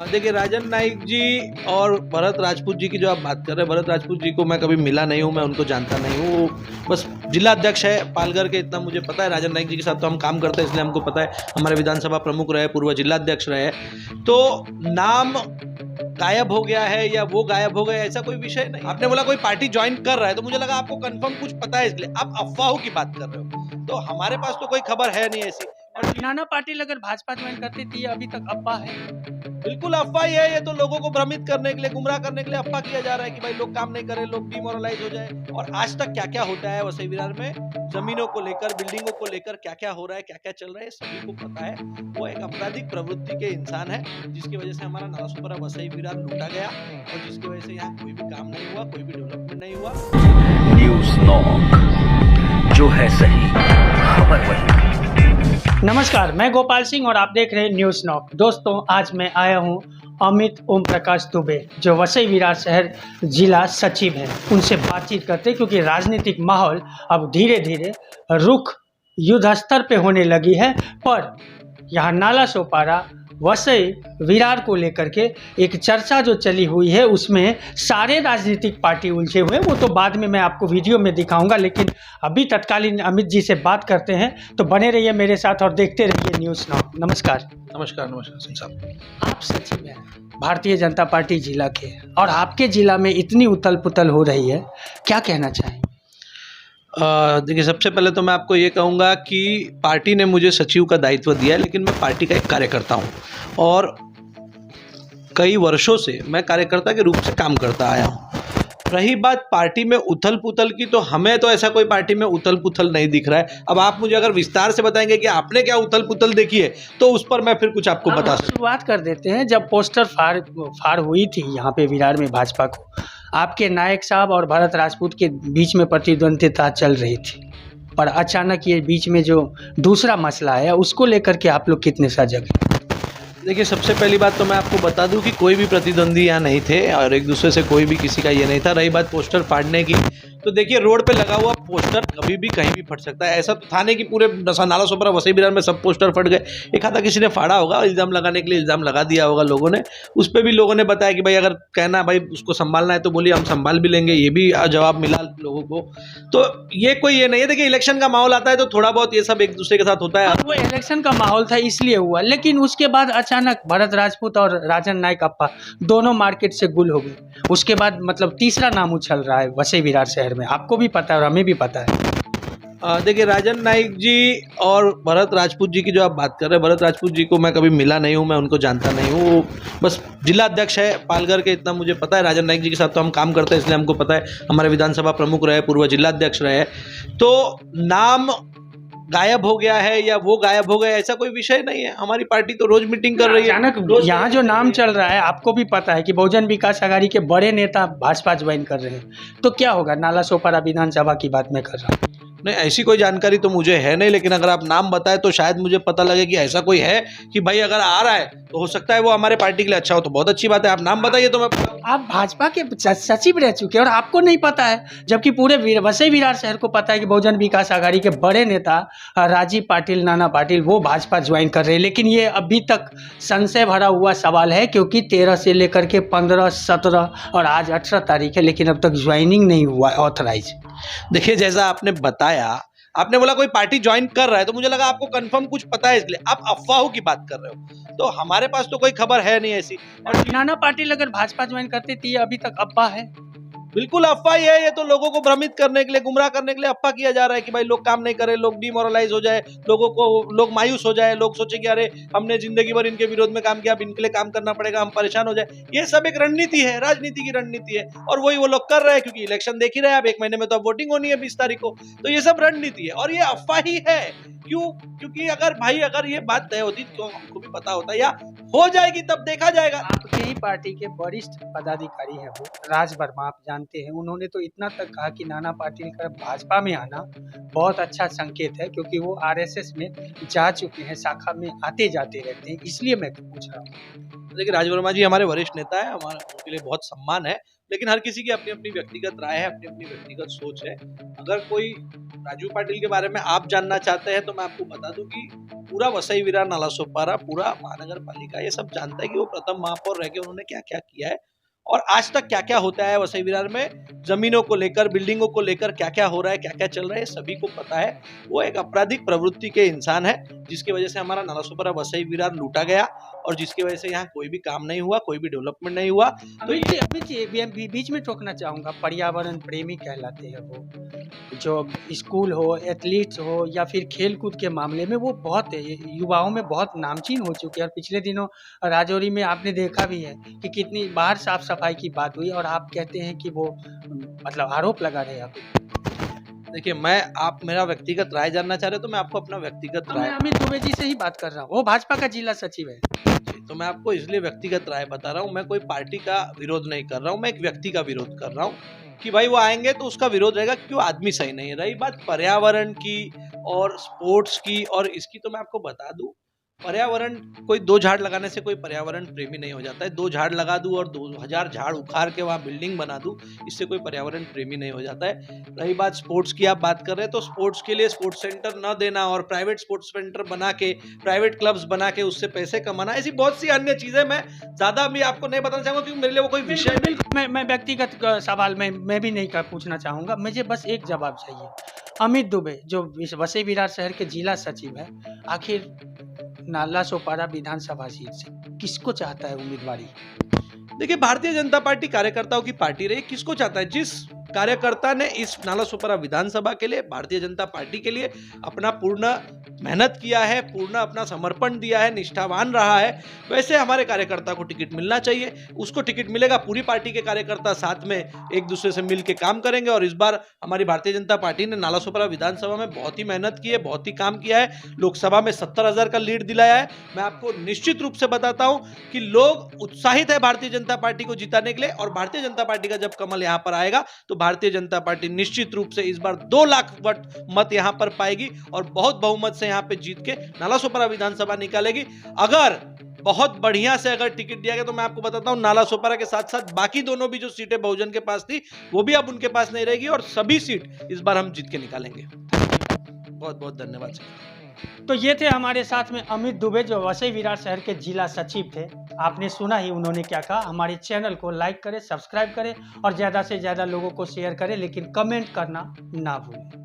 देखिए राजन नाइक जी और भरत राजपूत जी की जो आप बात कर रहे हैं, भरत राजपूत जी को मैं कभी मिला नहीं हूँ, मैं उनको जानता नहीं हूँ। वो बस जिला अध्यक्ष है पालघर के, इतना मुझे पता है। राजन नाइक जी के साथ तो हम काम करते हैं, इसलिए हमको पता है। हमारे विधानसभा प्रमुख रहे, पूर्व जिला अध्यक्ष रहे। तो नाम गायब हो गया है या वो गायब हो गए, ऐसा कोई विषय नहीं। आपने बोला कोई पार्टी ज्वाइन कर रहा है, तो मुझे लगा आपको कंफर्म कुछ पता है, इसलिए आप अफवाहों की बात कर रहे हो। तो हमारे पास तो कोई खबर है नहीं ऐसी। और नाना पाटिल अगर भाजपा ज्वाइन करती थी, अभी तक अफवाह है। बिल्कुल अफवाह ही है, ये तो लोगों को भ्रमित करने के लिए, गुमराह करने के लिए अफवाह किया जा रहा है कि भाई लोग काम नहीं करें, लोग डिमोरलाइज हो जाए। और आज तक क्या क्या होता है वसई विरार में, जमीनों को लेकर, बिल्डिंगों को लेकर क्या क्या हो रहा है, क्या क्या चल रहा है, सभी को पता है। वो एक आपराधिक प्रवृत्ति के इंसान है, जिसकी वजह से हमारा नालासोपारा वसई विरार लूटा गया और जिसकी वजह से यहाँ कोई भी काम नहीं हुआ, कोई भी डेवलपमेंट नहीं हुआ। न्यूज़ नॉक, जो है सही खबर वही। नमस्कार, मैं गोपाल सिंह और आप देख रहे हैं न्यूज़ नॉक। दोस्तों, आज मैं आया हूं अमित ओम प्रकाश दुबे, जो वसई विरार शहर जिला सचिव हैं, उनसे बातचीत करते हैं, क्योंकि राजनीतिक माहौल अब धीरे धीरे रुख युद्ध स्तर पे होने लगी है। पर यहाँ नालासोपारा वसई विरार को लेकर के एक चर्चा जो चली हुई है, उसमें सारे राजनीतिक पार्टी उलझे हुए हैं। वो तो बाद में मैं आपको वीडियो में दिखाऊंगा, लेकिन अभी तत्कालीन अमित जी से बात करते हैं। तो बने रहिए मेरे साथ और देखते रहिए न्यूज़ नॉक। नमस्कार। नमस्कार नमस्कार सिंह साहब। आप सचिव हैं भारतीय जनता पार्टी जिला के, और आपके जिला में इतनी उथल पुथल हो रही है, क्या कहना चाहें? देखिए, सबसे पहले तो मैं आपको ये कहूँगा कि पार्टी ने मुझे सचिव का दायित्व दिया है, लेकिन मैं पार्टी का एक कार्यकर्ता हूँ और कई वर्षों से मैं कार्यकर्ता के रूप से काम करता आया हूँ। रही बात पार्टी में उथल पुथल की, तो हमें तो ऐसा कोई पार्टी में उथल पुथल नहीं दिख रहा है। अब आप मुझे अगर विस्तार से बताएंगे कि आपने क्या उथल पुथल देखी है, तो उस पर मैं फिर कुछ आपको बता सकता हूँ। शुरुआत कर देते हैं। जब पोस्टर फाड़ हुई थी यहाँ पे विरार में भाजपा को, आपके नायक साहब और भरत राजपूत के बीच में प्रतिद्वंदिता चल रही थी, पर अचानक ये बीच में जो दूसरा मसला है, उसको लेकर के आप लोग कितने सजग हैं? देखिए, सबसे पहली बात तो मैं आपको बता दूं कि कोई भी प्रतिद्वंदी यहाँ नहीं थे और एक दूसरे से कोई भी किसी का ये नहीं था। रही बात पोस्टर फाड़ने की, तो देखिए रोड पे लगा हुआ पोस्टर कभी भी कहीं भी फट सकता है। ऐसा तो था नहीं कि पूरे नालासोपारा वसई विरार में सब पोस्टर फट गए। एक आधा किसी ने फाड़ा होगा, इल्ज़ाम लगाने के लिए इल्ज़ाम लगा दिया होगा लोगों ने। उस पर भी लोगों ने बताया कि भाई अगर कहना भाई उसको संभालना है तो बोलिए, हम संभाल भी लेंगे। ये भी जवाब मिला लोगों को। तो ये कोई ये नहीं है। देखिए, इलेक्शन का माहौल आता है तो थोड़ा बहुत ये सब एक दूसरे के साथ होता है। वो इलेक्शन का माहौल था इसलिए हुआ, लेकिन उसके बाद अचानक भरत राजपूत और राजन नायक अप्पा दोनों मार्केट से गुल हो गए। उसके बाद मतलब तीसरा नाम उछल रहा है वसई विरार शहर में, आपको भी पता है और हमें भी पता है। देखिए राजन नाइक जी और भरत राजपूत जी की जो आप बात कर रहे हैं, भरत राजपूत जी को मैं कभी मिला नहीं हूँ, मैं उनको जानता नहीं हूँ। वो बस जिला अध्यक्ष है पालघर के, इतना मुझे पता है। राजन नाइक जी के साथ तो हम काम करते हैं, इसलिए हमको पता है। हमारे विधानसभा प्रमुख रहे, पूर्व जिला अध्यक्ष रहे। तो नाम गायब हो गया है या वो गायब हो गए, ऐसा कोई विषय नहीं है। हमारी पार्टी तो रोज मीटिंग कर रही है। अचानक यहाँ जो नाम चल रहा है, आपको भी पता है कि बहुजन विकास आघाड़ी के बड़े नेता भाजपा ज्वाइन कर रहे हैं, तो क्या होगा? नालासोपारा विधानसभा की बात मैं कर रहा हूँ। नहीं, ऐसी कोई जानकारी तो मुझे है नहीं, लेकिन अगर आप नाम बताएं तो शायद मुझे पता लगे कि ऐसा कोई है कि भाई अगर आ रहा है तो हो सकता है वो हमारे पार्टी के लिए अच्छा हो, तो बहुत अच्छी बात है। आप नाम बताइए तो मैं। आप भाजपा के सचिव रह चुके हैं और आपको नहीं पता है, जबकि पूरे वसई विरार शहर को पता है कि बहुजन विकास आघाड़ी के बड़े नेता राजीव पाटिल, नाना पाटिल, वो भाजपा ज्वाइन कर रहे हैं। लेकिन ये अभी तक संशय भरा हुआ सवाल है, क्योंकि 13 से लेकर के 15, 17 और आज 18 तारीख है, लेकिन अब तक ज्वाइनिंग नहीं हुआ ऑथराइज। देखिए, जैसा आपने बताया, आपने बोला कोई पार्टी ज्वाइन कर रहा है, तो मुझे लगा आपको कंफर्म कुछ पता है, इसलिए आप अफवाहों की बात कर रहे हो। तो हमारे पास तो कोई खबर है नहीं ऐसी। और नाना पाटिल अगर भाजपा ज्वाइन करती थी, अभी तक अफवाह है। बिल्कुल अफवाह ही है, ये तो लोगों को भ्रमित करने के लिए, गुमराह करने के लिए अफवाह किया जा रहा है कि भाई लोग काम नहीं करें, लोग डिमोरलाइज हो जाए, लोग मायूस हो जाए, लोग सोचे कि अरे हमने जिंदगी भर इनके विरोध में काम किया, अब इनके लिए काम करना पड़ेगा, हम परेशान हो जाए। ये सब एक रणनीति है, राजनीति की रणनीति है, और वही वो लोग कर रहे हैं, क्योंकि इलेक्शन देख ही रहे हैं आप। 1 महीने में तो अब वोटिंग होनी है 20 तारीख को। तो ये सब रणनीति है और ये अफवाह ही है। क्यों? क्योंकि अगर ये बात तय होती तो हमको भी पता होता, या हो जाएगी तब देखा जाएगा। आपके ही पार्टी के वरिष्ठ पदाधिकारी हैं वो राज वर्मा, आप जानते हैं, उन्होंने तो इतना तक कहा कि नाना पाटिल का भाजपा में आना बहुत अच्छा संकेत है, क्योंकि वो आरएसएस में जा चुके हैं, शाखा में आते जाते रहते हैं, इसलिए मैं पूछ रहा हूँ। देखिए, राज वर्मा जी हमारे वरिष्ठ नेता है, हमारा उनके लिए बहुत सम्मान है, लेकिन हर किसी की अपनी अपनी व्यक्तिगत राय है, अपनी अपनी व्यक्तिगत सोच है। अगर कोई राजू पाटिल के बारे में आप जानना चाहते हैं तो मैं आपको बता दूं कि पूरा वसई विरार नालासोपारा पूरा महानगर पालिका ये सब जानता है कि वो प्रथम महापौर रह के उन्होंने क्या क्या किया है और आज तक क्या क्या होता है वसई विरार में, जमीनों को लेकर, बिल्डिंगों को लेकर क्या क्या हो रहा है, क्या क्या चल रहा है, सभी को पता है। वो एक आपराधिक प्रवृत्ति के इंसान है जिसकी वजह से हमारा नालासोपारा वसई विरार लूटा गया और जिसकी वजह से यहाँ कोई भी काम नहीं हुआ, कोई भी डेवलपमेंट नहीं हुआ। तो ये अमित जी बीच में टोकना चाहूँगा, पर्यावरण प्रेमी कहलाते हैं वो, जो स्कूल हो, एथलीट्स हो या फिर खेल कूद के मामले में वो बहुत युवाओं में बहुत नामचीन हो चुके हैं। और पिछले दिनों राजौरी में आपने देखा भी है कि कितनी बाहर साफ सफाई की बात हुई और आप कहते हैं कि वो मतलब आरोप लगा रहे हैं आप। देखिए आप मेरा व्यक्तिगत राय जानना चाह रहे हो तो मैं आपको अपना व्यक्तिगत मैं राय अमित दुबे जी से ही बात कर रहा हूँ, वो भाजपा का जिला सचिव है। तो मैं आपको इसलिए व्यक्तिगत राय बता रहा हूँ, मैं कोई पार्टी का विरोध नहीं कर रहा हूँ, मैं एक व्यक्ति का विरोध कर रहा हूँ कि भाई वो आएंगे तो उसका विरोध रहेगा क्योंकि वो आदमी सही नहीं है। रही बात पर्यावरण की और स्पोर्ट्स की और इसकी, तो मैं आपको बता दूं पर्यावरण, कोई 2 झाड़ लगाने से कोई पर्यावरण प्रेमी नहीं हो जाता है। 2 झाड़ लगा दूं और 2000 झाड़ उखाड़ के वहां बिल्डिंग बना दूं, इससे कोई पर्यावरण प्रेमी नहीं हो जाता है। रही बात स्पोर्ट्स की, आप बात कर रहे हैं तो स्पोर्ट्स के लिए स्पोर्ट्स सेंटर न देना और प्राइवेट स्पोर्ट्स सेंटर बना के, प्राइवेट क्लब्स बना के उससे पैसे कमाना, ऐसी बहुत सी अन्य चीजें मैं ज्यादा भी आपको नहीं बताना चाहूंगा क्योंकि मेरे लिए वो कोई विषय बिल्कुल मैं व्यक्तिगत सवाल में मैं भी नहीं पूछना चाहूँगा, मुझे बस एक जवाब चाहिए। अमित दुबे जो वसई विरार शहर के जिला सचिव है, आखिर नालासोपारा विधानसभा सीट से किसको चाहता है उम्मीदवारी? देखिए, भारतीय जनता पार्टी कार्यकर्ताओं की पार्टी रही, किसको चाहता है? जिस कार्यकर्ता ने इस नालासोपारा विधानसभा के लिए, भारतीय जनता पार्टी के लिए अपना पूर्ण मेहनत किया है, पूर्ण अपना समर्पण दिया है, निष्ठावान रहा है, वैसे हमारे कार्यकर्ता को टिकट मिलना चाहिए। उसको टिकट मिलेगा, पूरी पार्टी के कार्यकर्ता साथ में एक दूसरे से मिल के काम करेंगे। और इस बार हमारी भारतीय जनता पार्टी ने नालासोपारा विधानसभा में बहुत ही मेहनत की है, बहुत ही काम किया है, लोकसभा में 70,000 का लीड दिलाया है। मैं आपको निश्चित रूप से बताता हूं कि लोग उत्साहित है भारतीय जनता पार्टी को जिताने के लिए और भारतीय जनता पार्टी का जब कमल यहां पर आएगा तो भारतीय जनता पार्टी निश्चित रूप से इस बार 2 लाख मत यहां पर पाएगी और बहुत बहुमत से यहां पे जीत के नालासोपारा विधानसभा निकालेगी। अगर बहुत बढ़िया से अगर टिकट दिया गया तो मैं आपको बताता हूं नालासोपारा के साथ साथ बाकी दोनों भी जो सीटें बहुजन के पास थी वो भी अब उनके पास नहीं रहेगी और सभी सीट इस बार हम जीत के निकालेंगे। बहुत बहुत धन्यवाद। तो ये थे हमारे साथ में अमित दुबे जो वसई विरार शहर के जिला सचिव थे। आपने सुना ही उन्होंने क्या कहा। हमारे चैनल को लाइक करें, सब्सक्राइब करें और ज़्यादा से ज़्यादा लोगों को शेयर करें, लेकिन कमेंट करना ना भूलें।